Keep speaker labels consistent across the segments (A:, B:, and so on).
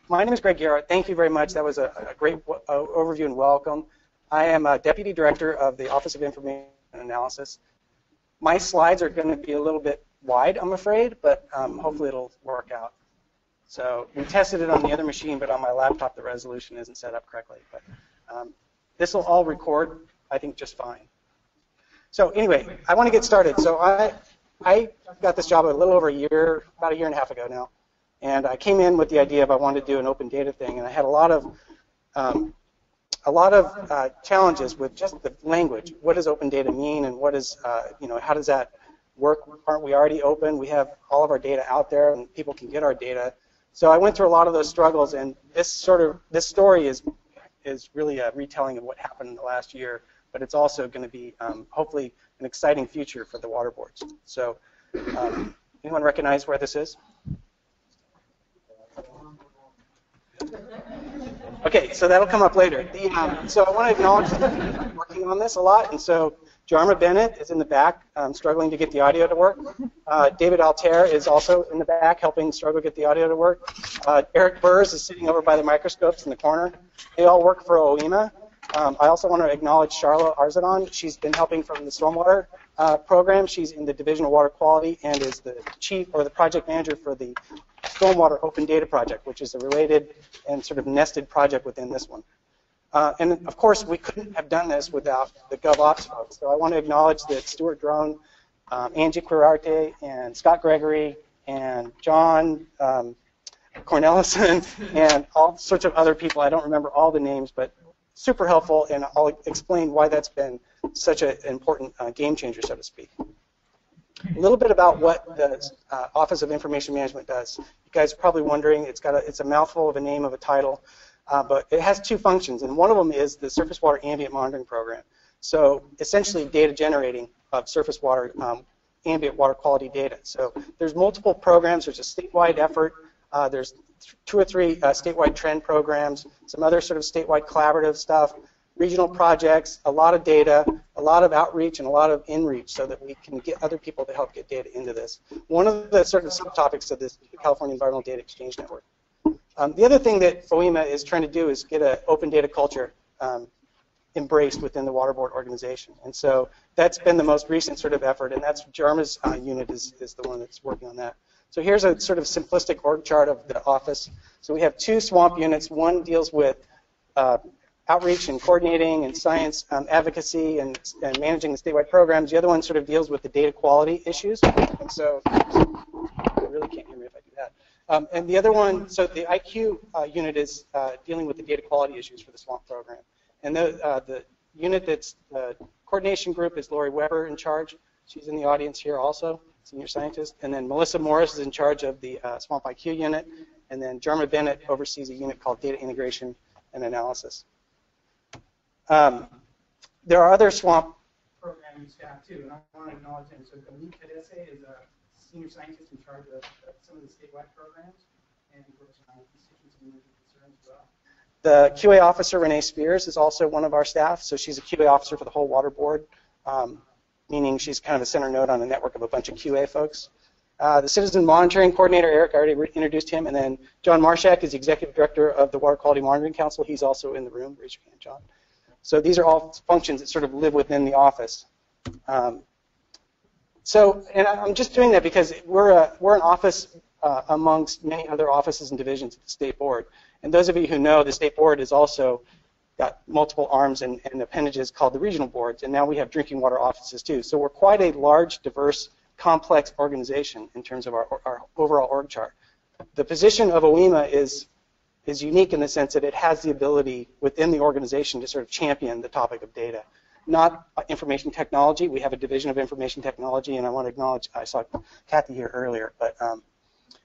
A: my name is Greg Garrett. Thank you very much. That was a great overview and welcome. I am a Deputy Director of the Office of Information Analysis. My slides are going to be a little bit wide, I'm afraid, but hopefully it'll work out. So we tested it on the other machine, but on my laptop the resolution isn't set up correctly. But this will all record, I think, just fine. So anyway, I want to get started. So I got this job a little over a year, about a year and a half ago now. And I came in with the idea of I wanted to do an open data thing, and I had a lot of challenges with just the language. What does open data mean, and what is, how does that work? Aren't we already open? We have all of our data out there, and people can get our data. So I went through a lot of those struggles, and this story is really a retelling of what happened in the last year, but it's also going to be hopefully an exciting future for the water boards. So anyone recognize where this is? Okay, so that'll come up later. So I want to acknowledge that I'm working on this a lot, and so Jarma Bennett is in the back struggling to get the audio to work. David Altair is also in the back helping struggle to get the audio to work. Eric Burrs is sitting over by the microscopes in the corner. They all work for OEMA. I also want to acknowledge Charlotte Arzadon. She's been helping from the stormwater program. She's in the Division of Water Quality and is the chief or the project manager for the Stormwater Open Data Project, which is a related and sort of nested project within this one. And of course, we couldn't have done this without the GovOps folks. So I want to acknowledge that Stuart Drone, Angie Quirarte, and Scott Gregory, and John Cornelison, and all sorts of other people. I don't remember all the names, but super helpful, and I'll explain why that's been such an important game changer, so to speak. A little bit about what the Office of Information Management does. You guys are probably wondering, it's a mouthful of a name of a title, but it has two functions, and one of them is the Surface Water Ambient Monitoring Program. So essentially data generating of surface water, ambient water quality data. So there's multiple programs. There's a statewide effort. There's 2 or 3 statewide trend programs, some other sort of statewide collaborative stuff, regional projects, a lot of data, a lot of outreach, and a lot of in-reach so that we can get other people to help get data into this. One of the sort of subtopics of this is the California Environmental Data Exchange Network. The other thing that FOEMA is trying to do is get an open data culture embraced within the water board organization. And so that's been the most recent sort of effort, and that's Jarma's unit is the one that's working on that. So here's a sort of simplistic org chart of the office. So we have 2 swamp units. One deals with outreach and coordinating and science advocacy and managing the statewide programs. The other one sort of deals with the data quality issues. And so you really can't hear me if I do that. And the other one, so the IQ unit is dealing with the data quality issues for the swamp program. And the unit that's the coordination group is Lori Weber in charge. She's in the audience here also, senior scientist. And then Melissa Morris is in charge of the Swamp IQ unit. And then Jarma Bennett oversees a unit called Data Integration and Analysis. There are other swamp program staff too, and I want to acknowledge them. So Dominique Cadese is a senior scientist in charge of some of the statewide programs, and works on constituency and concerns as well. The QA officer, Renee Spears, is also one of our staff. So she's a QA officer for the whole water board, meaning she's kind of a center node on a network of a bunch of QA folks. The citizen monitoring coordinator, Eric, I already introduced him, and then John Marshak is the executive director of the Water Quality Monitoring Council. He's also in the room. Raise your hand, John. So these are all functions that sort of live within the office. And I'm just doing that because we're an office amongst many other offices and divisions at the state board. And those of you who know, the state board has also got multiple arms and appendages called the regional boards, and now we have drinking water offices too. So we're quite a large, diverse, complex organization in terms of our overall org chart. The position of OEMA is unique in the sense that it has the ability within the organization to sort of champion the topic of data. Not information technology. We have a division of information technology, and I want to acknowledge, I saw Kathy here earlier, but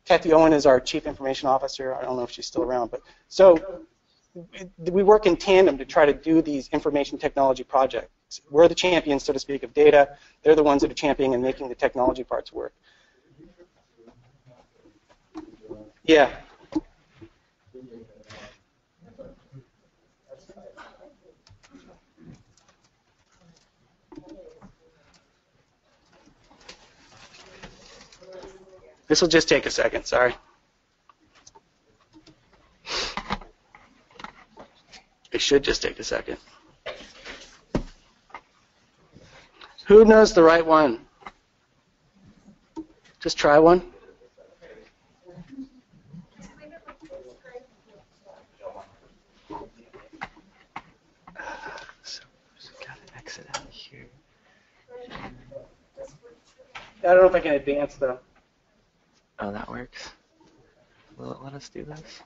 A: Kathy Owen is our chief information officer. I don't know if she's still around, but so we work in tandem to try to do these information technology projects. We're the champions, so to speak, of data. They're the ones that are championing and making the technology parts work. Yeah. This will just take a second, sorry. should just take a second. Who knows the right one? Just try one.
B: So gotta exit out here.
A: I don't know if I can advance though.
B: Oh, that works. Will it let us do this?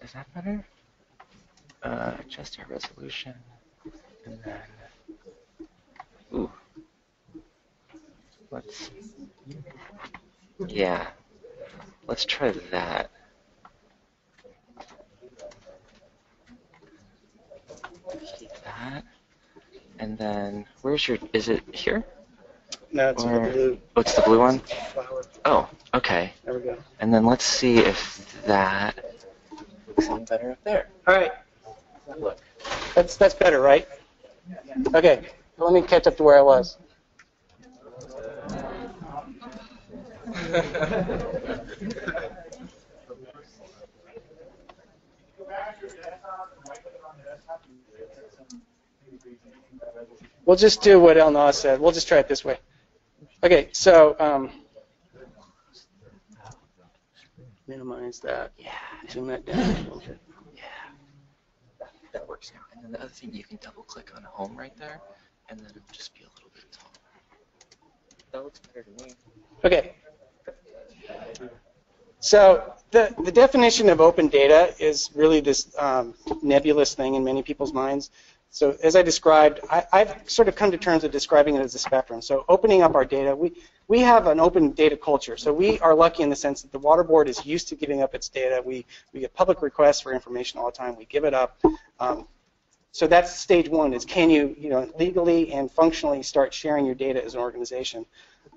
B: Is that better? Adjust our resolution, and then, ooh, yeah, let's try that. Keep that, and then, is it here?
A: No, it's the blue.
B: Oh, it's the blue one?
A: Flower.
B: Oh, okay.
A: There we go.
B: And then let's see if that looks any better up there.
A: All right.
B: Look.
A: That's better, right? Okay. Let me catch up to where I was. We'll just do what Elna said. We'll just try it this way. Okay, so minimize that.
B: Yeah.
A: Zoom that down a little bit.
B: Yeah. That works now. And then the other thing, you can double click on home right there, and then it'll just be a little bit taller. That looks better to me.
A: Okay. So the definition of open data is really this nebulous thing in many people's minds. So as I described, I've sort of come to terms with describing it as a spectrum. So opening up our data, we have an open data culture. So we are lucky in the sense that the water board is used to giving up its data. We get public requests for information all the time. We give it up. So that's stage one, is can you legally and functionally start sharing your data as an organization.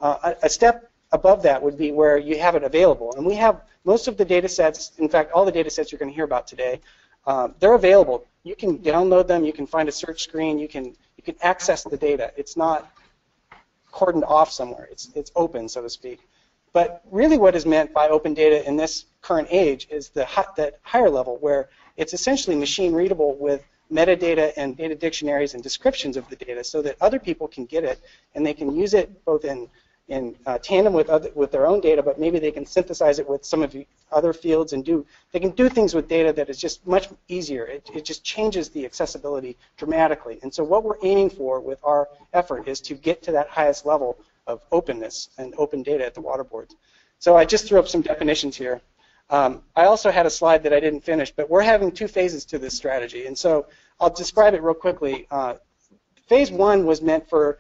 A: A step above that would be where you have it available. And we have most of the data sets, in fact, all the data sets you're going to hear about today, they're available. You can download them. You can find a search screen. You can access the data. It's not cordoned off somewhere. It's open, so to speak. But really what is meant by open data in this current age is that higher level where it's essentially machine readable with metadata and data dictionaries and descriptions of the data so that other people can get it and they can use it both in tandem with their own data, but maybe they can synthesize it with some of the other fields and they can do things with data that is just much easier. It just changes the accessibility dramatically. And so what we're aiming for with our effort is to get to that highest level of openness and open data at the water boards. So I just threw up some definitions here. I also had a slide that I didn't finish, but we're having two phases to this strategy. And so I'll describe it real quickly. Phase one was meant for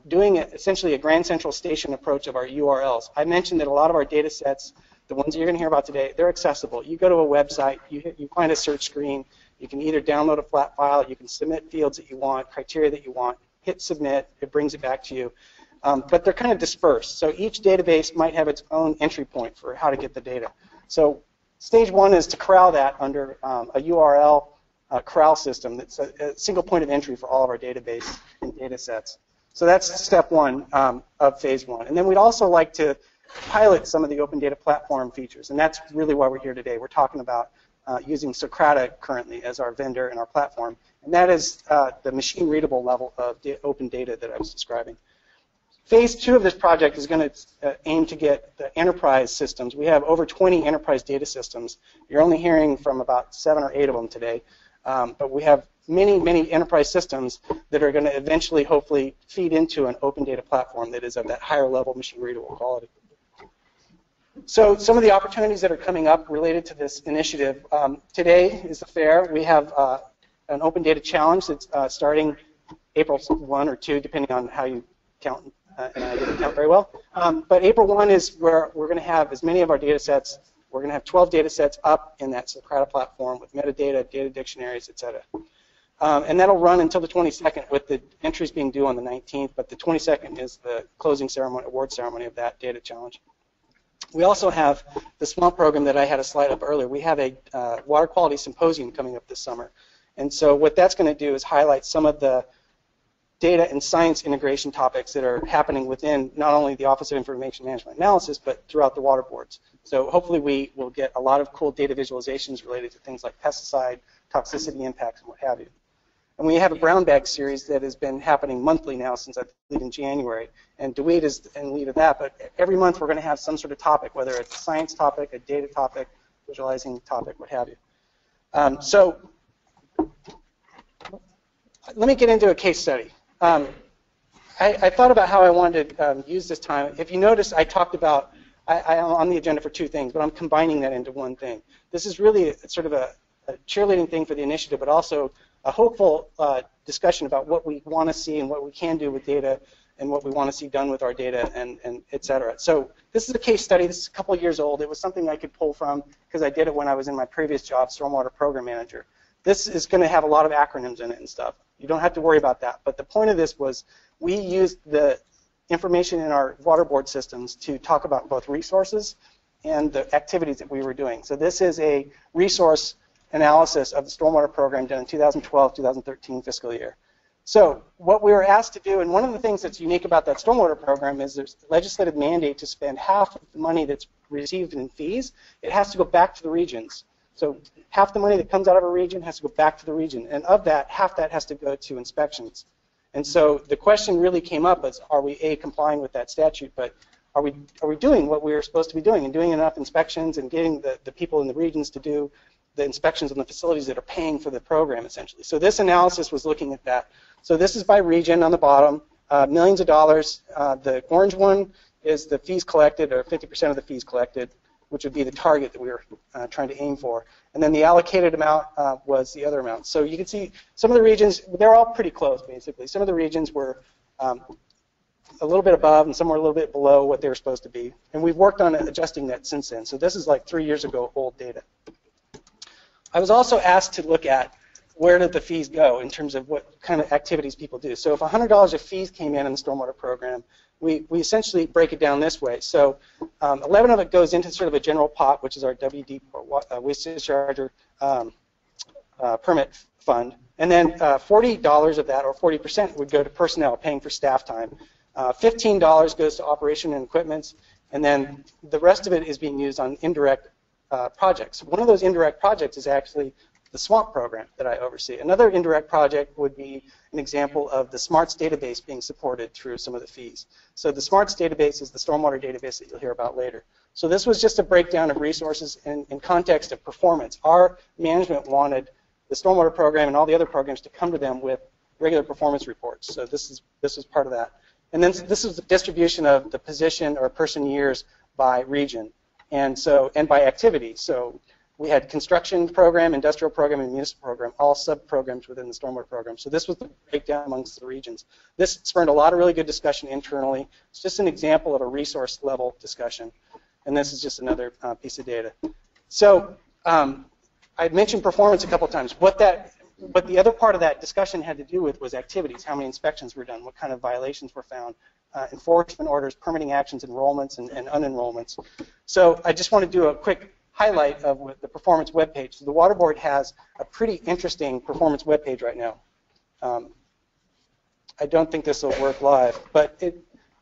A: doing essentially a Grand Central Station approach of our URLs. I mentioned that a lot of our data sets, the ones that you're going to hear about today, they're accessible. You go to a website, you find a search screen, you can either download a flat file, you can submit fields that you want, criteria that you want, hit submit, it brings it back to you. But they're kind of dispersed. So each database might have its own entry point for how to get the data. So stage one is to corral that under a URL corral system that's a single point of entry for all of our database and data sets. So that's step one of phase one. And then we'd also like to pilot some of the open data platform features. And that's really why we're here today. We're talking about using Socrata currently as our vendor and our platform. And that is the machine readable level of open data that I was describing. Phase two of this project is going to aim to get the enterprise systems. We have over 20 enterprise data systems. You're only hearing from about 7 or 8 of them today. But we have many, many enterprise systems that are going to eventually, hopefully, feed into an open data platform that is of that higher level machine readable quality. So some of the opportunities that are coming up related to this initiative. Today is the fair. We have an open data challenge that's starting April 1 or 2, depending on how you count. And I didn't count very well. But April 1 is where we're going to have as many of our data sets. We're going to have 12 data sets up in that Socrata platform with metadata, data dictionaries, et cetera. And that'll run until the 22nd with the entries being due on the 19th, but the 22nd is the closing ceremony, award ceremony of that data challenge. We also have the SWAMP program that I had a slide up earlier. We have a water quality symposium coming up this summer. And so what that's going to do is highlight some of the data and science integration topics that are happening within not only the Office of Information Management Analysis, but throughout the water boards. So hopefully we will get a lot of cool data visualizations related to things like pesticide, toxicity impacts, and what have you. And we have a brown bag series that has been happening monthly now since I believe in January. And DeWitt is in lead of that, but every month we're going to have some sort of topic, whether it's a science topic, a data topic, visualizing topic, what have you. So let me get into a case study. I thought about how I wanted to use this time. If you notice, I talked about, I'm on the agenda for two things, but I'm combining that into one thing. This is really sort of a cheerleading thing for the initiative, but also a hopeful discussion about what we want to see and what we can do with data and what we want to see done with our data and et cetera. So this is a case study. This is a couple years old. It was something I could pull from because I did it when I was in my previous job, Stormwater Program Manager. This is going to have a lot of acronyms in it and stuff. You don't have to worry about that. But the point of this was we used the information in our water board systems to talk about both resources and the activities that we were doing. So this is a resource analysis of the stormwater program done in 2012-2013 fiscal year. So what we were asked to do, and one of the things that's unique about that stormwater program is there's a legislative mandate to spend half of the money that's received in fees, it has to go back to the regions. So half the money that comes out of a region has to go back to the region, and of that, half that has to go to inspections. And so the question really came up as, are we A, complying with that statute, but are we doing what we were supposed to be doing and doing enough inspections and getting the people in the regions to do the inspections on the facilities that are paying for the program, essentially. So this analysis was looking at that. So this is by region on the bottom, millions of dollars. The orange one is the fees collected, or 50% of the fees collected, which would be the target that we were trying to aim for. And then the allocated amount was the other amount. So you can see some of the regions, they're all pretty close, basically. Some of the regions were a little bit above and some were a little bit below what they were supposed to be. And we've worked on adjusting that since then. So this is like 3 years ago old data. I was also asked to look at where did the fees go in terms of what kind of activities people do. So if $100 of fees came in the stormwater program, we essentially break it down this way. So 11 of it goes into sort of a general pot, which is our WD, or waste discharger permit fund. And then $40 of that, or 40%, would go to personnel, paying for staff time. $15 goes to operation and equipment, and then the rest of it is being used on indirect projects. One of those indirect projects is actually the SWAMP program that I oversee. Another indirect project would be an example of the SMARTS database being supported through some of the fees. So the SMARTS database is the stormwater database that you'll hear about later. So this was just a breakdown of resources in context of performance. Our management wanted the stormwater program and all the other programs to come to them with regular performance reports. So this is part of that. And then this is the distribution of the position or person years by region. And by activity. So we had construction program, industrial program, and municipal program, all sub-programs within the stormwater program. So this was the breakdown amongst the regions. This spurred a lot of really good discussion internally. It's just an example of a resource level discussion. And this is just another piece of data. So I mentioned performance a couple times. What the other part of that discussion had to do with was activities, how many inspections were done, what kind of violations were found, enforcement orders, permitting actions, enrollments, and unenrollments. So I just want to do a quick highlight of the performance webpage. So the Water Board has a pretty interesting performance webpage right now. I don't think this will work live, but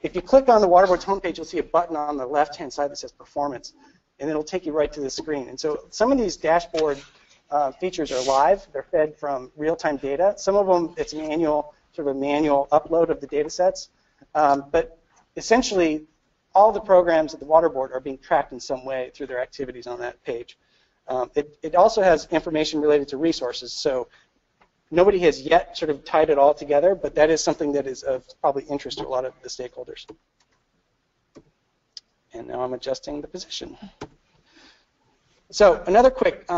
A: if you click on the Water Board's homepage, you'll see a button on the left-hand side that says Performance, and it'll take you right to the screen. And so some of these dashboard features are live. They're fed from real-time data. Some of them, it's manual, sort of a manual upload of the data sets. But essentially, all the programs at the Water Board are being tracked in some way through their activities on that page. It also has information related to resources. So nobody has yet sort of tied it all together, but that is something that is of probably interest to a lot of the stakeholders. And now I'm adjusting the position. So another quick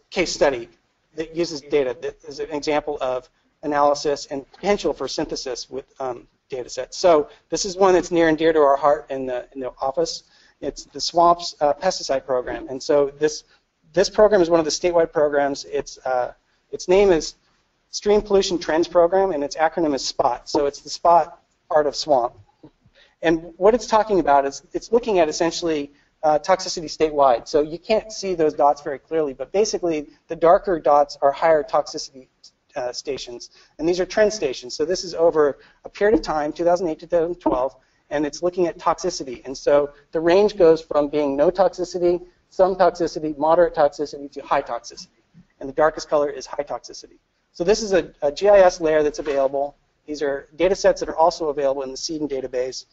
A: case study that uses data that is an example of analysis and potential for synthesis with data sets. So this is one that's near and dear to our heart in the office. It's the SWAMPS pesticide program. And so this program is one of the statewide programs. Its name is Stream Pollution Trends Program, and its acronym is SPOT. So it's the SPOT part of SWAMP. And what it's talking about is it's looking at essentially toxicity statewide. So you can't see those dots very clearly, but basically the darker dots are higher toxicity stations, and these are trend stations. So this is over a period of time, 2008 to 2012, and it's looking at toxicity. And so the range goes from being no toxicity, some toxicity, moderate toxicity, to high toxicity. And the darkest color is high toxicity. So this is a GIS layer that's available. These are data sets that are also available in the SEDEN database.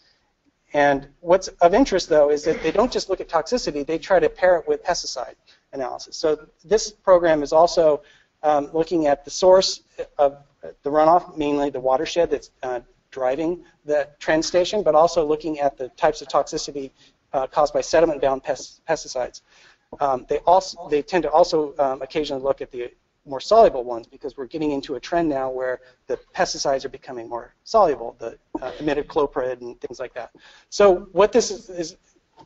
A: And what's of interest, though, is that they don't just look at toxicity, they try to pair it with pesticide analysis. So this program is also looking at the source of the runoff, mainly the watershed that's driving the trend station, but also looking at the types of toxicity caused by sediment-bound pesticides. They tend to also occasionally look at the more soluble ones, because we're getting into a trend now where the pesticides are becoming more soluble, the imidacloprid and things like that. So what this is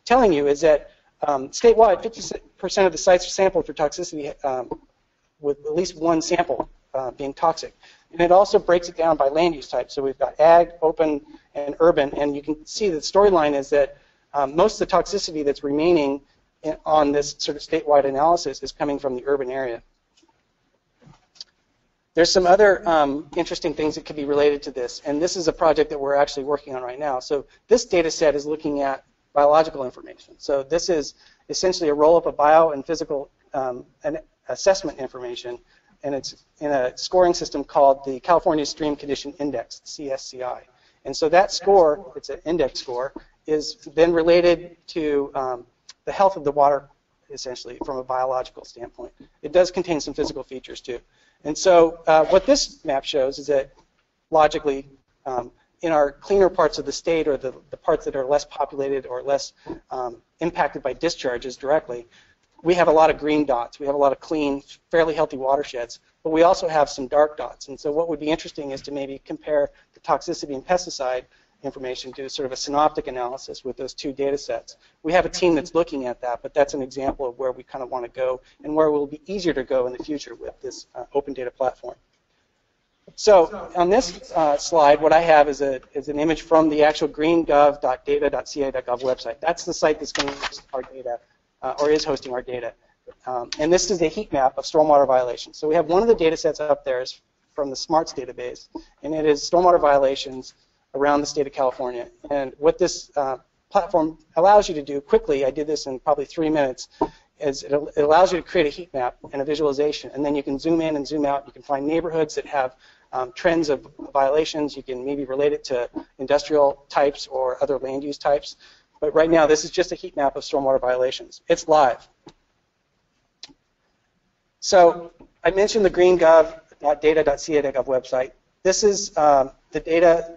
A: telling you is that statewide, 50% of the sites are sampled for toxicity with at least one sample being toxic. And it also breaks it down by land use type. So we've got ag, open, and urban, and you can see the storyline is that most of the toxicity that's remaining on this sort of statewide analysis is coming from the urban area. There's some other interesting things that could be related to this, and this is a project that we're actually working on right now. So this data set is looking at biological information. So this is essentially a roll-up of bio and physical assessment information, and it's in a scoring system called the California Stream Condition Index, CSCI. And so that score, it's an index score, is then related to the health of the water, essentially, from a biological standpoint. It does contain some physical features, too. And so what this map shows is that, logically, in our cleaner parts of the state, or the parts that are less populated or less impacted by discharges directly, we have a lot of green dots. We have a lot of clean, fairly healthy watersheds, but we also have some dark dots. And so what would be interesting is to maybe compare the toxicity and pesticide information to sort of a synoptic analysis with those two data sets. We have a team that's looking at that, but that's an example of where we kind of want to go and where it will be easier to go in the future with this open data platform. So on this slide, what I have is an image from the actual greengov.data.ca.gov website. That's the site that's going to host our data, or is hosting our data. And this is a heat map of stormwater violations. So we have one of the data sets up there is from the SMARTS database, and it is stormwater violations around the state of California. And what this platform allows you to do quickly, I did this in probably 3 minutes, is it allows you to create a heat map and a visualization, and then you can zoom in and zoom out. You can find neighborhoods that have trends of violations. You can maybe relate it to industrial types or other land use types. But right now, this is just a heat map of stormwater violations. It's live. So I mentioned the greengov.data.ca.gov website. This is the data.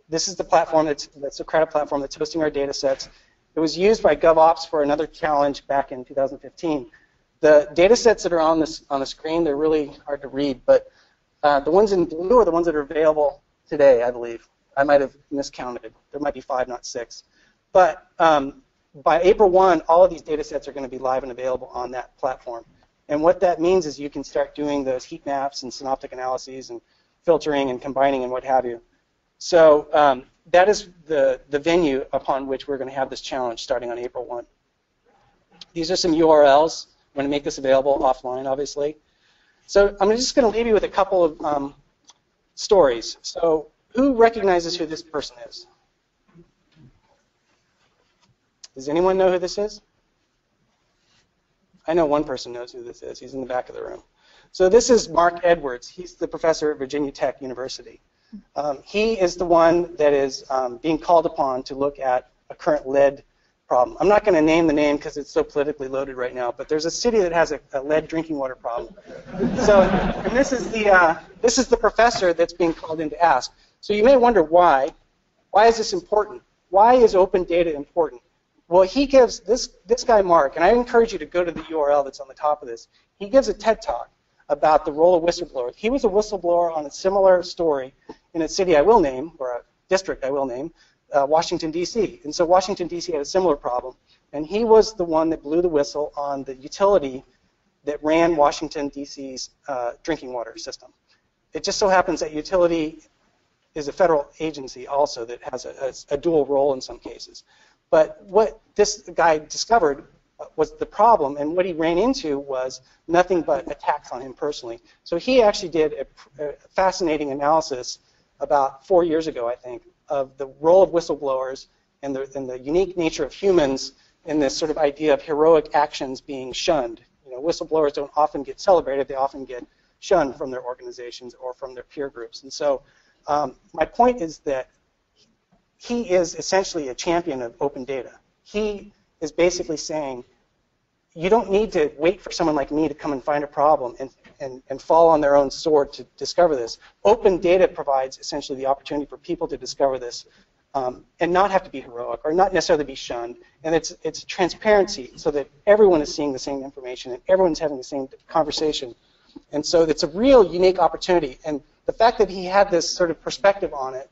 A: This is the platform that's the credit platform that's hosting our data sets. It was used by GovOps for another challenge back in 2015. The data sets that are on the screen, they're really hard to read, but the ones in blue are the ones that are available today, I believe. I might have miscounted. There might be 5, not 6. But by April 1, all of these data sets are going to be live and available on that platform. And what that means is you can start doing those heat maps and synoptic analyses and filtering and combining and what have you. So that is the venue upon which we're going to have this challenge starting on April 1. These are some URLs. I'm going to make this available offline, obviously. So I'm just going to leave you with a couple of stories. So who recognizes who this person is? Does anyone know who this is? I know one person knows who this is. He's in the back of the room. So this is Mark Edwards. He's the professor at Virginia Tech University. He is the one that is being called upon to look at a current lead problem. I'm not going to name the name because it's so politically loaded right now, but there's a city that has a lead drinking water problem. So, and this is the professor that's being called in to ask. So you may wonder why. Why is this important? Why is open data important? Well, he gives this guy Mark, and I encourage you to go to the URL that's on the top of this. He gives a TED talk about the role of whistleblowers. He was a whistleblower on a similar story in a city I will name, or a district I will name, Washington, D.C. And so Washington, D.C. had a similar problem, and he was the one that blew the whistle on the utility that ran Washington, D.C.'s drinking water system. It just so happens that utility is a federal agency also that has a dual role in some cases. But what this guy discovered was the problem, and what he ran into was nothing but attacks on him personally. So he actually did a fascinating analysis about 4 years ago, I think, of the role of whistleblowers and the unique nature of humans in this sort of idea of heroic actions being shunned. You know, whistleblowers don't often get celebrated; they often get shunned from their organizations or from their peer groups. And so, my point is that he is essentially a champion of open data. He is basically saying, you don't need to wait for someone like me to come and find a problem and fall on their own sword to discover this. Open data provides essentially the opportunity for people to discover this and not have to be heroic or not necessarily be shunned. And it's transparency so that everyone is seeing the same information and everyone's having the same conversation. And so it's a real unique opportunity. And the fact that he had this sort of perspective on it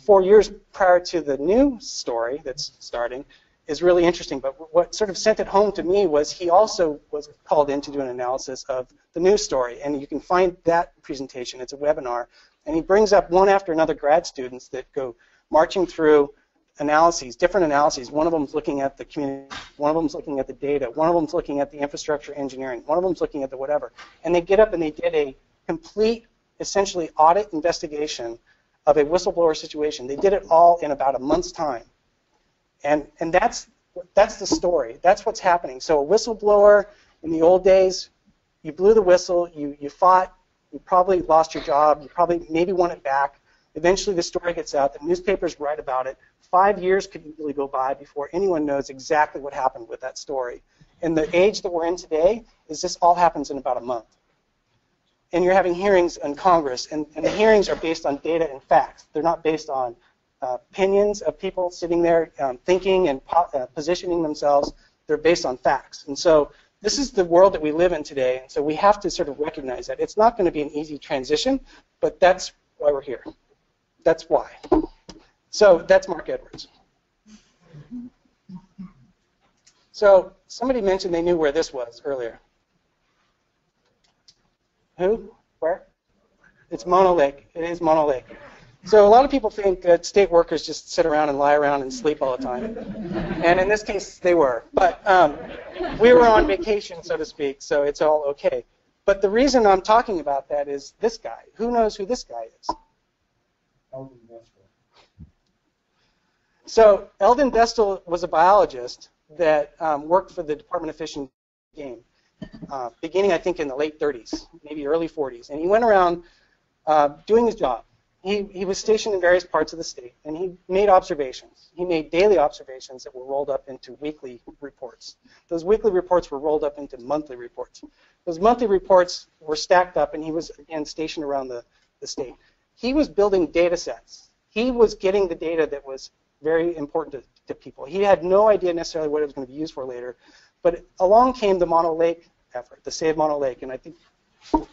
A: 4 years prior to the new story that's starting is really interesting. But what sort of sent it home to me was he also was called in to do an analysis of the news story. And you can find that presentation. It's a webinar. And he brings up one after another grad students that go marching through analyses, different analyses. One of them's looking at the community. One of them's looking at the data. One of them's looking at the infrastructure engineering. One of them's looking at the whatever. And they get up and they did a complete, essentially, audit investigation of a whistleblower situation. They did it all in about a month's time. And that's the story. That's what's happening. So a whistleblower in the old days, you blew the whistle, you fought, you probably lost your job, you probably maybe won it back. Eventually the story gets out, the newspapers write about it. 5 years could easily go by before anyone knows exactly what happened with that story. In the age that we're in today, is this all happens in about a month. And you're having hearings in Congress, and the hearings are based on data and facts. They're not based on opinions of people sitting there thinking and positioning themselves. They're based on facts. And so this is the world that we live in today, and so we have to sort of recognize that. It's not going to be an easy transition, but that's why we're here. That's why. So that's Mark Edwards. So somebody mentioned they knew where this was earlier. Who? Where? It's Mono Lake. It is Mono Lake. So a lot of people think that state workers just sit around and lie around and sleep all the time. And in this case, they were. But we were on vacation, so to speak, so it's all okay. But the reason I'm talking about that is this guy. Who knows who this guy is?
C: Elvin Vestal.
A: So Elvin Vestal was a biologist that worked for the Department of Fish and Game, beginning, I think, in the late 30s, maybe early 40s. And he went around doing his job. He was stationed in various parts of the state, and he made observations. He made daily observations that were rolled up into weekly reports. Those weekly reports were rolled up into monthly reports. Those monthly reports were stacked up, and he was, again, stationed around the state. He was building data sets. He was getting the data that was very important to people. He had no idea necessarily what it was going to be used for later, but along came the Mono Lake effort, the Save Mono Lake, and I think,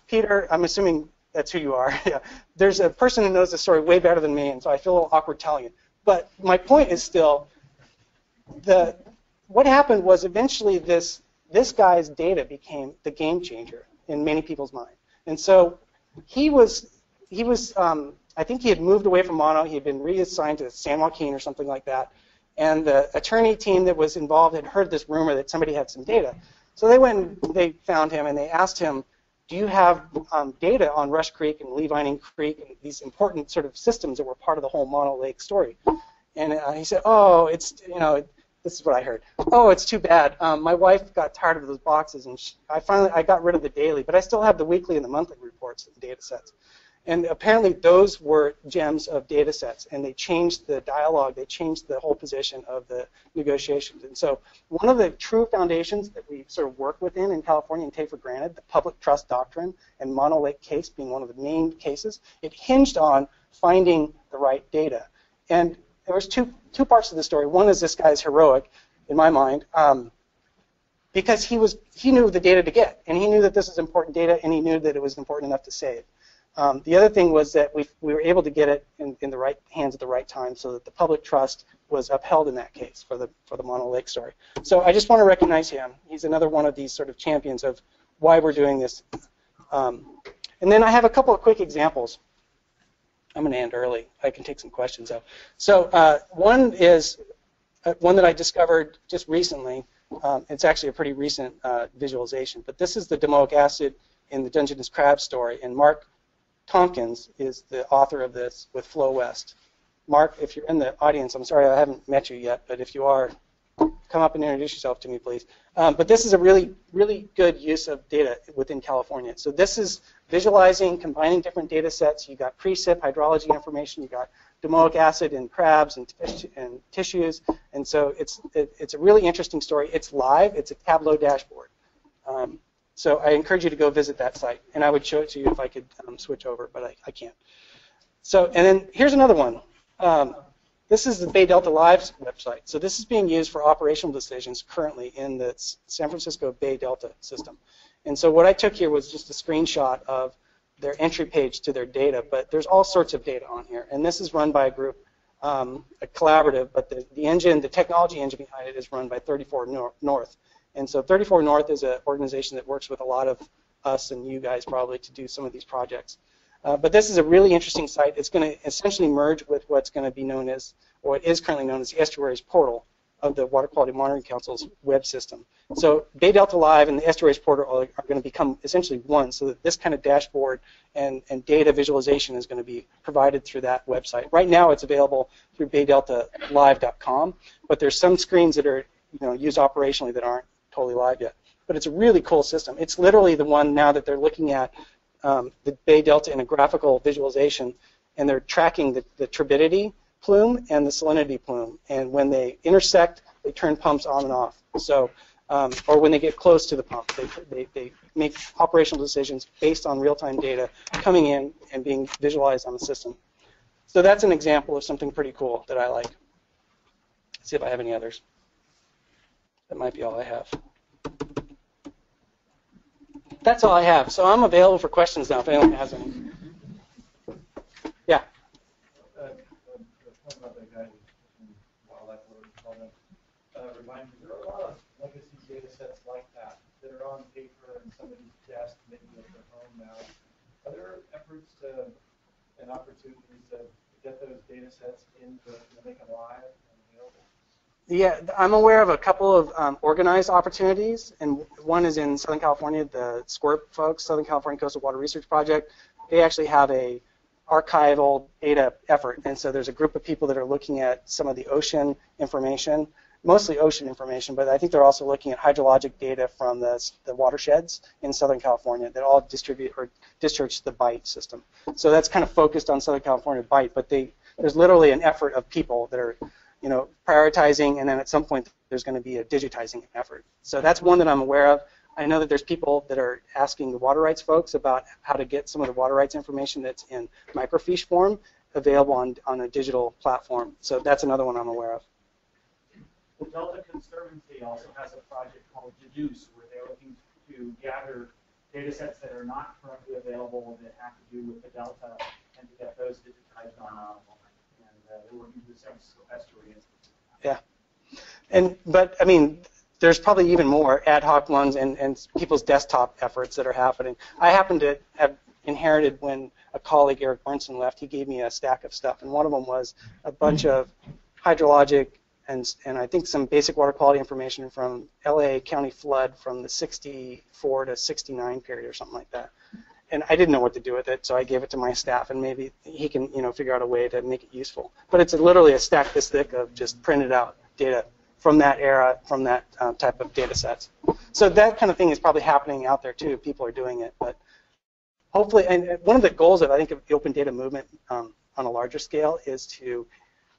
A: Peter, I'm assuming that's who you are. Yeah. There's a person who knows the story way better than me, and so I feel a little awkward telling it. But my point is still, what happened was eventually this guy's data became the game changer in many people's mind. And so he was I think he had moved away from Mono. He had been reassigned to San Joaquin or something like that. And the attorney team that was involved had heard this rumor that somebody had some data. So they went and they found him and they asked him, do you have data on Rush Creek and Lee Vining Creek and these important sort of systems that were part of the whole Mono Lake story? And he said, oh, it's, this is what I heard. Oh, it's too bad. My wife got tired of those boxes, and I got rid of the daily, but I still have the weekly and the monthly reports and data sets. And apparently those were gems of data sets, and they changed the dialogue, they changed the whole position of the negotiations. And so one of the true foundations that we sort of work within in California and take for granted, the public trust doctrine and Mono Lake case being one of the main cases, it hinged on finding the right data. And there was two parts of the story. One is this guy's heroic, in my mind, because he knew the data to get, and he knew that this is important data, and he knew that it was important enough to save. The other thing was that we were able to get it in the right hands at the right time, so that the public trust was upheld in that case for the Mono Lake story. So I just want to recognize him. He's another one of these sort of champions of why we're doing this. And then I have a couple of quick examples. I'm going to end early. I can take some questions though. So one is one that I discovered just recently. It's actually a pretty recent visualization. But this is the domoic acid in the Dungeness crab story, and Mark Tompkins is the author of this with Flow West. Mark, if you're in the audience, I'm sorry I haven't met you yet, but if you are, come up and introduce yourself to me, please. But this is a really, really good use of data within California. So this is visualizing, combining different data sets. You got precip hydrology information. You got domoic acid in crabs and tissues. And so it's a really interesting story. It's live. It's a Tableau dashboard. So I encourage you to go visit that site. And I would show it to you if I could switch over, but I can't. So, and then here's another one. This is the Bay Delta Live's website. So this is being used for operational decisions currently in the San Francisco Bay Delta system. And so what I took here was just a screenshot of their entry page to their data, but there's all sorts of data on here. And this is run by a group, a collaborative, but the engine, the technology engine behind it is run by 34 North. And so 34 North is an organization that works with a lot of us and you guys probably to do some of these projects. But this is a really interesting site. It's going to essentially merge with what's going to be known as, or it is currently known as the Estuaries Portal of the Water Quality Monitoring Council's web system. So Bay Delta Live and the Estuaries Portal are going to become essentially one, so that this kind of dashboard and data visualization is going to be provided through that website. Right now it's available through baydeltalive.com, but there's some screens that are used operationally that aren't totally live yet. But it's a really cool system. It's literally the one now that they're looking at the Bay Delta in a graphical visualization, and they're tracking the turbidity plume and the salinity plume. And when they intersect, they turn pumps on and off. So, or when they get close to the pump, they make operational decisions based on real-time data coming in and being visualized on the system. So that's an example of something pretty cool that I like. Let's see if I have any others. That might be all I have. That's all I have. So I'm available for questions now if anyone has any. Yeah.
C: Talking about that guy in wildlife, whatever you call them, remind me, there are a lot of legacy data sets like that are on paper and somebody's desk, maybe at their home now. Are there efforts and opportunities to get those data sets into make them live and available?
A: Yeah, I'm aware of a couple of organized opportunities, and one is in Southern California, the SWRCB folks, Southern California Coastal Water Research Project. They actually have a archival data effort, and so there's a group of people that are looking at some of the ocean information, mostly ocean information, but I think they're also looking at hydrologic data from the watersheds in Southern California that all distribute or discharge the BITE system. So that's kind of focused on Southern California BITE, but there's literally an effort of people that are prioritizing, and then at some point there's going to be a digitizing effort. So that's one that I'm aware of. I know that there's people that are asking the water rights folks about how to get some of the water rights information that's in microfiche form available on a digital platform. So that's another one I'm aware of.
D: The Delta Conservancy also has a project called Deduce, where they're looking to gather data sets that are not currently available that have to do with the Delta and to get those digitized online. We're working with some estuaries.
A: Yeah, but I mean, there's probably even more ad hoc ones and people's desktop efforts that are happening. I happen to have inherited when a colleague, Eric Burnson, left. He gave me a stack of stuff, and one of them was a bunch of hydrologic and I think some basic water quality information from LA County flood from the 64 to 69 period or something like that. And I didn't know what to do with it, so I gave it to my staff, and maybe he can, figure out a way to make it useful. But it's literally a stack this thick of just printed out data from that era, from that type of data sets. So that kind of thing is probably happening out there too. People are doing it, but hopefully, and one of the goals of I think of the open data movement on a larger scale is to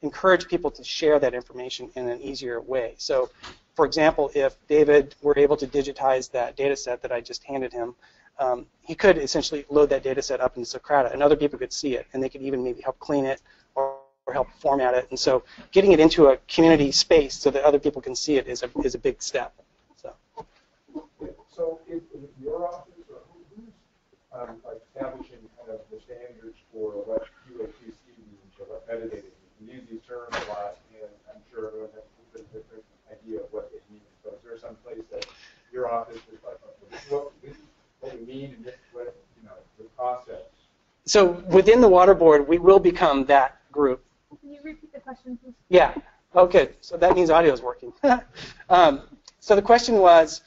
A: encourage people to share that information in an easier way. So, for example, if David were able to digitize that data set that I just handed him, he could essentially load that data set up into Socrata, and other people could see it, and they could even maybe help clean it or help format it. And so getting it into a community space so that other people can see it is a big step.
C: So if your office or who's establishing kind of the standards for what QAQC means or what metadata means? We use these terms a lot, and I'm sure everyone has a different idea of what they mean. So is there some place that your office is like, what we need and this is what, the process?
A: So within the Water Board, we will become that group. Can you repeat the question, please? Yeah. Okay. So that means audio is working. So the question was,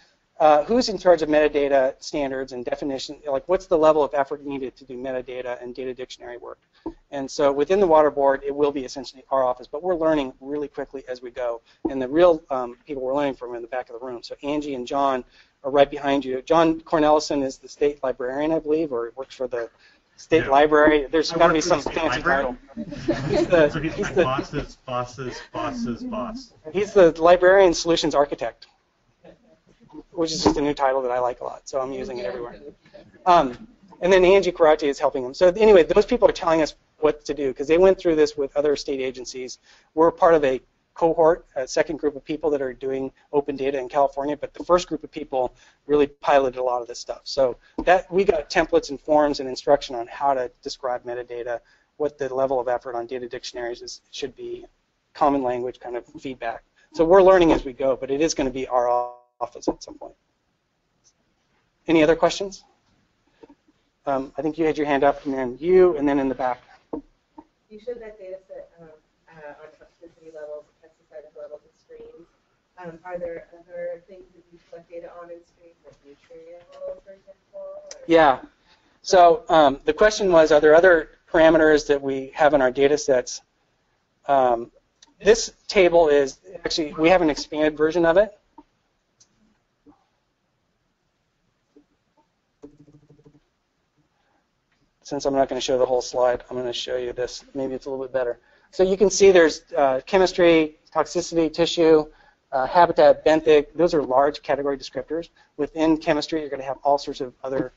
A: who's in charge of metadata standards and definition? Like, what's the level of effort needed to do metadata and data dictionary work? And so within the Water Board, it will be essentially our office, but we're learning really quickly as we go. And the real people we're learning from are in the back of the room. So Angie and John are right behind you. John Cornelison is the state librarian, I believe, or works for the state library. There's got to be some fancy title. He's the boss's boss. He's the librarian solutions architect, which is just a new title that I like a lot, so I'm using it everywhere. And then Angie Karate is helping them. So anyway, those people are telling us what to do because they went through this with other state agencies. We're part of a cohort, a second group of people that are doing open data in California, but the first group of people really piloted a lot of this stuff. So that we got templates and forms and instruction on how to describe metadata, what the level of effort on data dictionaries should be, common language kind of feedback. So we're learning as we go, but it is going to be our office at some point. Any other questions? I think you had your hand up, and then you, and then in the back.
E: You showed that data set on toxicity levels, pesticide levels, and streams. Are there other things that you collect data on in streams, like nutrient levels, for example? Or?
A: Yeah. So the question was, are there other parameters that we have in our data sets? This table is actually, we have an expanded version of it. Since I'm not going to show the whole slide, I'm going to show you this. Maybe it's a little bit better. So you can see there's chemistry, toxicity, tissue, habitat, benthic. Those are large category descriptors. Within chemistry, you're going to have all sorts of other,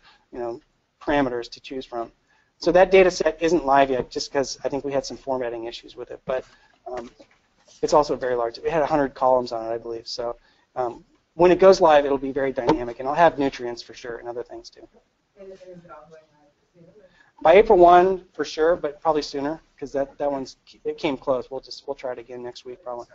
A: parameters to choose from. So that data set isn't live yet, just because I think we had some formatting issues with it. But it's also very large. We had 100 columns on it, I believe. So when it goes live, it'll be very dynamic, and I'll have nutrients for sure and other things too. By April 1 for sure, but probably sooner because it came close. We'll try it again next week probably.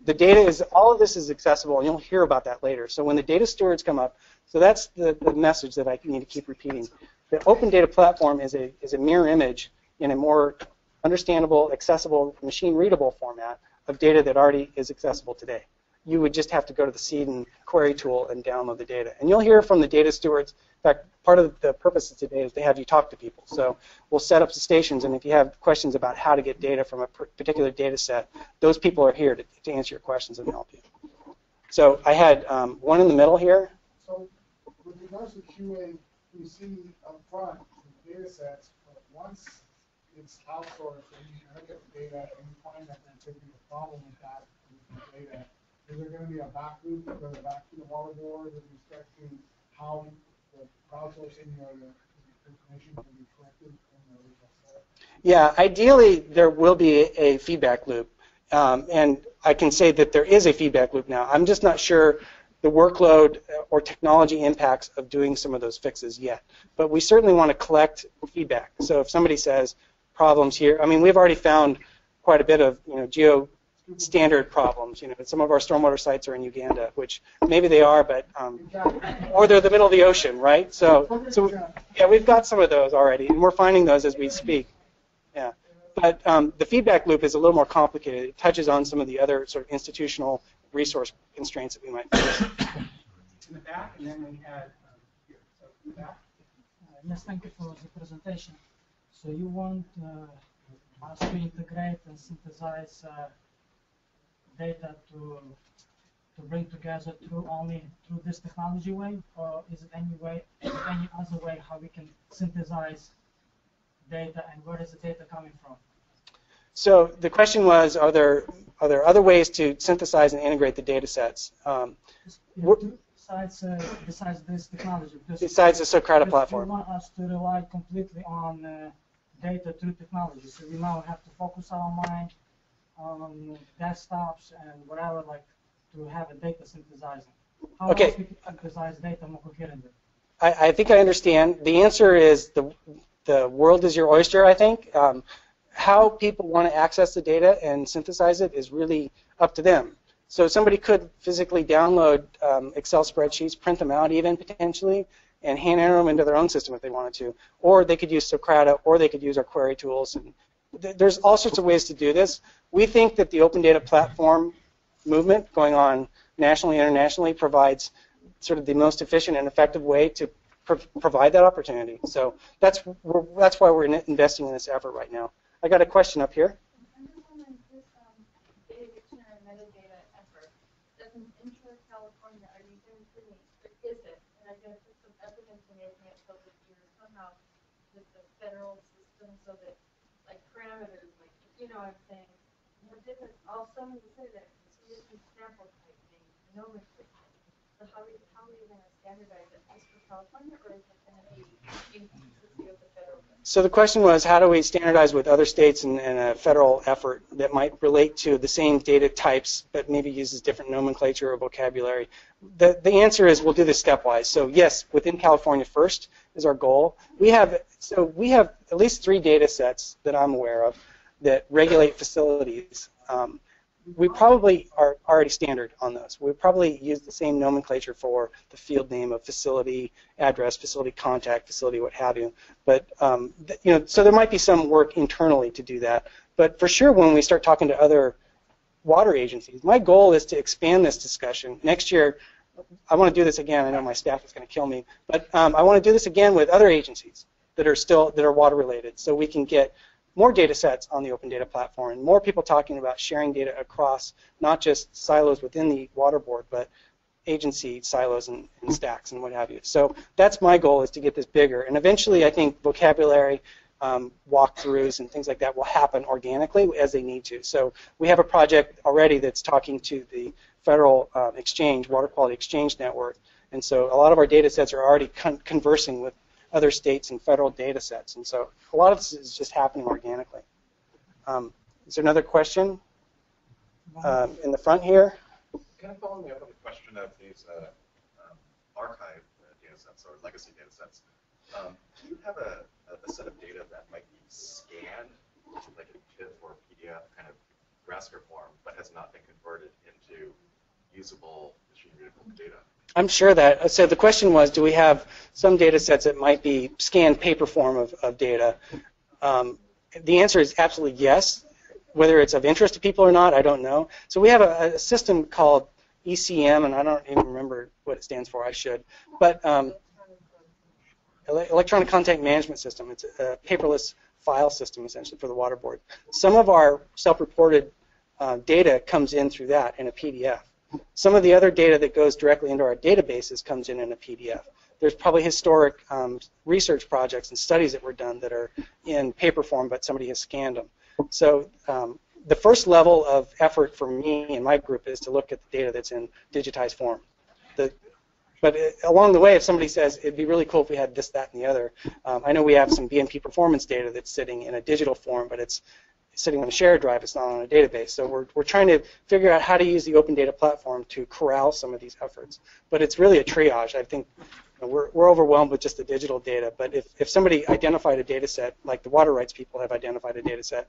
A: The data is, all of this is accessible, and you'll hear about that later. So when the data stewards come up, so that's the message that I need to keep repeating. The open data platform is a mirror image in a more understandable, accessible, machine-readable format of data that already is accessible today. You would just have to go to the seed and query tool and download the data. And you'll hear from the data stewards. In fact, part of the purpose of today is to have you talk to people. So we'll set up the stations, and if you have questions about how to get data from a particular data set, those people are here to answer your questions and help you. So I had one in the middle here.
F: So with regards to QA, we see up front the data sets, but once it's outsourced and you look at the data and you find that there could be a problem with that with the data, is there going to be a back loop that goes back to the Water Board with respect to how the crowdsourcing or the information can be collected in the original set?
A: Yeah, ideally there will be a feedback loop. And I can say that there is a feedback loop now. I'm just not sure the workload or technology impacts of doing some of those fixes yet. But we certainly want to collect feedback. So if somebody says problems here, I mean, we've already found quite a bit of geo-standard problems. Some of our stormwater sites are in Uganda, which maybe they are, but or they're the middle of the ocean, right? So yeah, we've got some of those already, and we're finding those as we speak. Yeah, but the feedback loop is a little more complicated. It touches on some of the other sort of institutional resource constraints that we might face.
F: In the back, and then we had here. So in the back.
G: Yes, thank you for the presentation. So you want us to integrate and synthesize data to bring together only through this technology way, or is it any other way how we can synthesize data, and where is the data coming from?
A: So the question was, are there other ways to synthesize and integrate the data sets?
G: Besides this technology?
A: Besides the Socrata platform.
G: You want us to rely completely on data through technology, so we now have to focus our mind on desktops and whatever, like to have a data synthesizing. How else we can synthesize data more coherently?
A: I think I understand. The answer is the world is your oyster, I think. How people want to access the data and synthesize it is really up to them. So somebody could physically download Excel spreadsheets, print them out even potentially, and hand enter them into their own system if they wanted to. Or they could use Socrata, or they could use our query tools. And there's all sorts of ways to do this. We think that the open data platform movement going on, nationally and internationally provides sort of the most efficient and effective way to provide that opportunity. So that's why we're investing in this effort right now. I got a question up here.
H: I'm just wondering, this data dictionary metadata effort, doesn't intra-California, are you doing pretty, or is it? And I guess it's some evidence in making it so that you're somehow with the federal system, so that, like, parameters, like, you know what I'm saying? What didn't all some of you say that it's a sample type thing, nomenclature. So how are you going to standardize it just for California, or is it going to be in consistency with the federal?
A: So the question was, how do we standardize with other states in a federal effort that might relate to the same data types, but maybe uses different nomenclature or vocabulary? The answer is we'll do this stepwise. So yes, within California first is our goal. We have at least 3 data sets that I'm aware of that regulate facilities. We probably are already standard on those. We probably use the same nomenclature for the field name of facility address, facility contact, facility what have you. But so there might be some work internally to do that. But for sure, when we start talking to other water agencies, my goal is to expand this discussion. Next year, I want to do this again. I know my staff is going to kill me, but I want to do this again with other agencies that are water related, so we can get more data sets on the open data platform, and more people talking about sharing data across not just silos within the water board, but agency silos and stacks and what have you. So that's my goal, is to get this bigger. And eventually I think vocabulary walkthroughs and things like that will happen organically as they need to. So we have a project already that's talking to the federal exchange, Water Quality Exchange Network. And so a lot of our data sets are already conversing with other states and federal data sets. And so a lot of this is just happening organically. Is there another question in the front here?
I: Kind of following up on the question of these archive data sets or legacy data sets, do you have a set of data that might be scanned, like a TIFF or PDF kind of raster form, but has not been converted into usable machine-readable data?
A: I'm sure that. So the question was, do we have some data sets that might be scanned paper form of data? The answer is absolutely yes. Whether it's of interest to people or not, I don't know. So we have a system called ECM, and I don't even remember what it stands for. I should. But Electronic Content Management System. It's a paperless file system, essentially, for the water board. Some of our self-reported data comes in through that in a PDF. Some of the other data that goes directly into our databases comes in a PDF. There's probably historic research projects and studies that were done that are in paper form, but somebody has scanned them. So the first level of effort for me and my group is to look at the data that's in digitized form. But along the way, if somebody says, it'd be really cool if we had this, that, and the other, I know we have some BNP performance data that's sitting in a digital form, but it's sitting on a shared drive, it's not on a database. So we're trying to figure out how to use the open data platform to corral some of these efforts. But it's really a triage. I think we're overwhelmed with just the digital data. But if somebody identified a data set, like the water rights people have identified a data set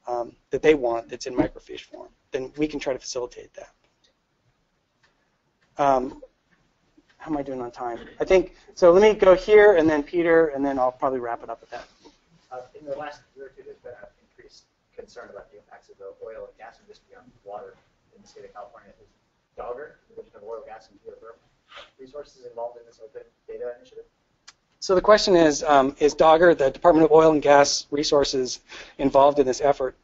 A: that they want that's in microfiche form, then we can try to facilitate that. How am I doing on time? I think, so let me go here, and then Peter, and then I'll probably wrap it up with that.
J: In the last year or two, there's been an increased concern about the impacts of the oil and gas industry on water in the state of California. Is Dogger, the Division of Oil, Gas, and Geothermal Resources, involved in this open data initiative?
A: So the question is Dogger, the Department of Oil and Gas Resources, involved in this effort?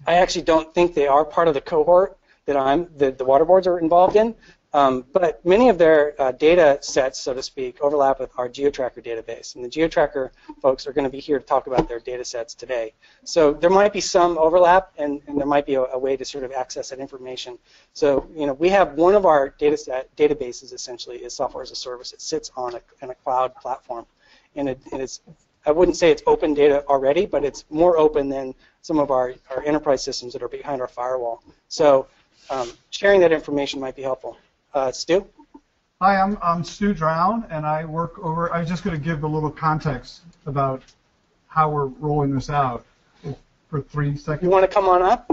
A: I actually don't think they are part of the cohort that the water boards are involved in. But many of their data sets, so to speak, overlap with our GeoTracker database. And the GeoTracker folks are going to be here to talk about their data sets today. So there might be some overlap, and there might be a way to sort of access that information. So, we have one of our databases, essentially, is software as a service. It sits on a cloud platform. And it's, I wouldn't say it's open data already, but it's more open than some of our enterprise systems that are behind our firewall. So sharing that information might be helpful. Stu?
K: Hi, I'm Stu Drown, and I work over. I was just going to give a little context about how we're rolling this out for 3 seconds.
A: You want to come on up?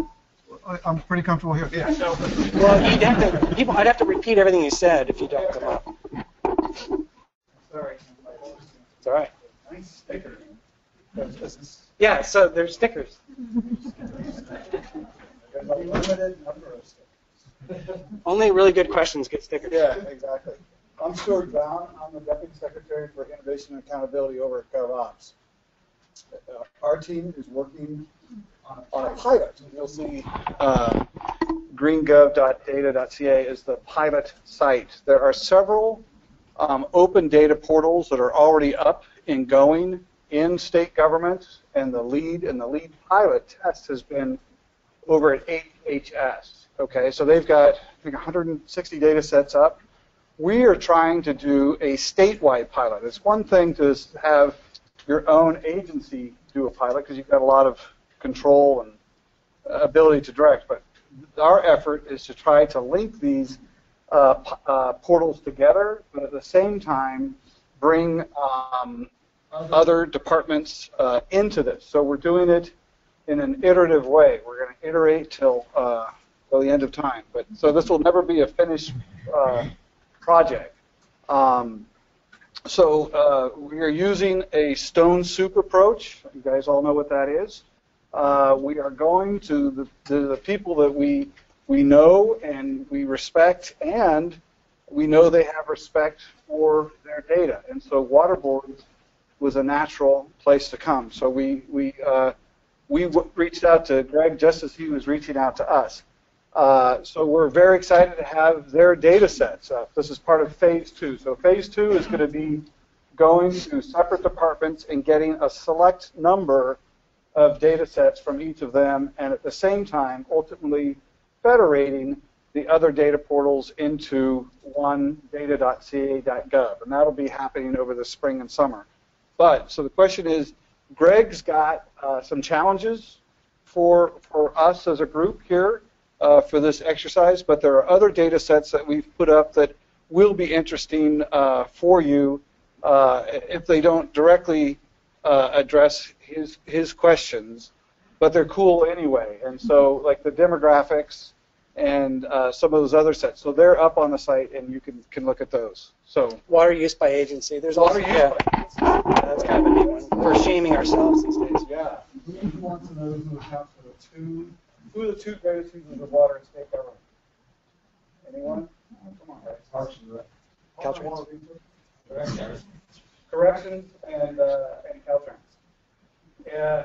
K: I'm pretty comfortable here. Yeah.
A: So, well, I'd have to repeat everything you said if you don't come up.
D: Sorry.
A: It's all right.
C: Nice sticker.
A: Yeah. So there's stickers.
C: There's a limited number of stickers.
A: Only really good questions get stickers.
K: Yeah, exactly. I'm Stuart Brown. I'm the Deputy Secretary for Innovation and Accountability over at GovOps. Our team is working on a pilot. You'll see greengov.data.ca is the pilot site. There are several open data portals that are already up and going in state governments, and the lead pilot test has been over at HHS. Okay, so they've got, I think, 160 data sets up. We are trying to do a statewide pilot. It's one thing to have your own agency do a pilot because you've got a lot of control and ability to direct, but our effort is to try to link these portals together, but at the same time bring other departments into this. So we're doing it in an iterative way. We're going to iterate till the end of time. But so this will never be a finished project. So we are using a stone soup approach. You guys all know what that is. We are going to the people that we know and we respect, and we know they have respect for their data. And so water boards was a natural place to come. So we reached out to Greg just as he was reaching out to us. So we're very excited to have their data sets. This is part of phase 2. So phase 2 is going to be going to separate departments and getting a select number of data sets from each of them, and at the same time ultimately federating the other data portals into one data.ca.gov, and that'll be happening over the spring and summer. But so the question is, Greg's got some challenges for us as a group here for this exercise, but there are other data sets that we've put up that will be interesting for you if they don't directly address his questions, but they're cool anyway. And so, like the demographics and some of those other sets, so they're up on the site, and you can look at those. So
A: water use by agency. There's also that's kind of a neat one for shaming ourselves these days.
K: Yeah. Who wants to know who accounts for who are the two greatest users of water in state government? Anyone? Come on, guys.
A: Caltrans.
K: Corrections and Caltrans.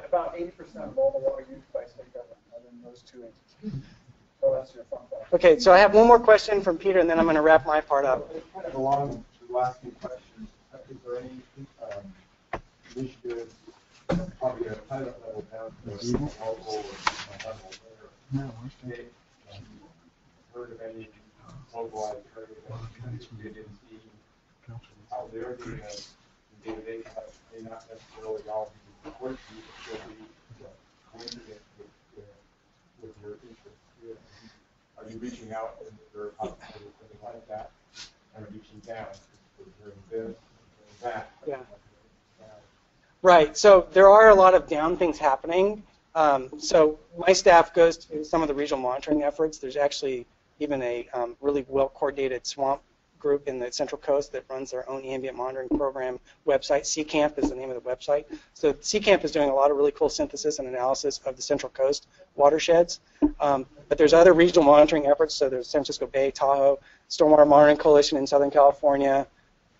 K: About 80% of all the water used by state government are in those two entities. So that's your fun fact.
A: Okay, so I have one more question from Peter, and then I'm going to wrap my part up.
C: Kind of along the last few questions, is there any initiatives, probably at a pilot level down to the local or level where heard of any localized area that we didn't see how they're doing it in day-to-day life, may not necessarily all be important to you, but still be coincident with your interests. Are you reaching out and there are opportunities or something like that, and reaching down for doing this, doing that?
A: Yeah. Right. So there are a lot of down things happening. So my staff goes to some of the regional monitoring efforts. There's actually even a really well-coordinated swamp group in the Central Coast that runs their own ambient monitoring program website. CCAMP is the name of the website. So CCAMP is doing a lot of really cool synthesis and analysis of the Central Coast watersheds. But there's other regional monitoring efforts. So there's San Francisco Bay, Tahoe, Stormwater Monitoring Coalition in Southern California.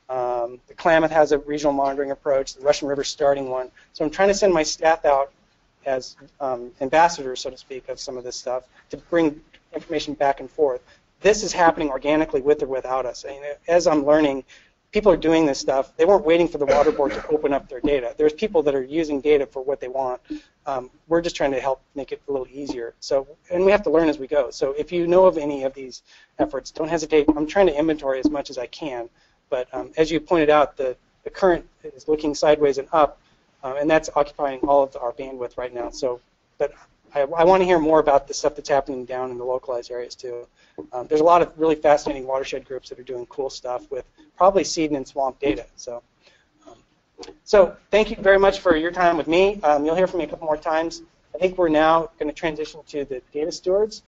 A: The Klamath has a regional monitoring approach. The Russian River's starting one. So I'm trying to send my staff out as ambassadors, so to speak, of some of this stuff to bring information back and forth. This is happening organically with or without us. And as I'm learning, people are doing this stuff. They weren't waiting for the water board to open up their data. There's people that are using data for what they want. We're just trying to help make it a little easier. So, and we have to learn as we go. So if you know of any of these efforts, don't hesitate. I'm trying to inventory as much as I can. But as you pointed out, the current is looking sideways and up, and that's occupying all of our bandwidth right now. So, but I want to hear more about the stuff that's happening down in the localized areas too. There's a lot of really fascinating watershed groups that are doing cool stuff with probably seed and swamp data. So thank you very much for your time with me. You'll hear from me a couple more times. I think we're now going to transition to the data stewards.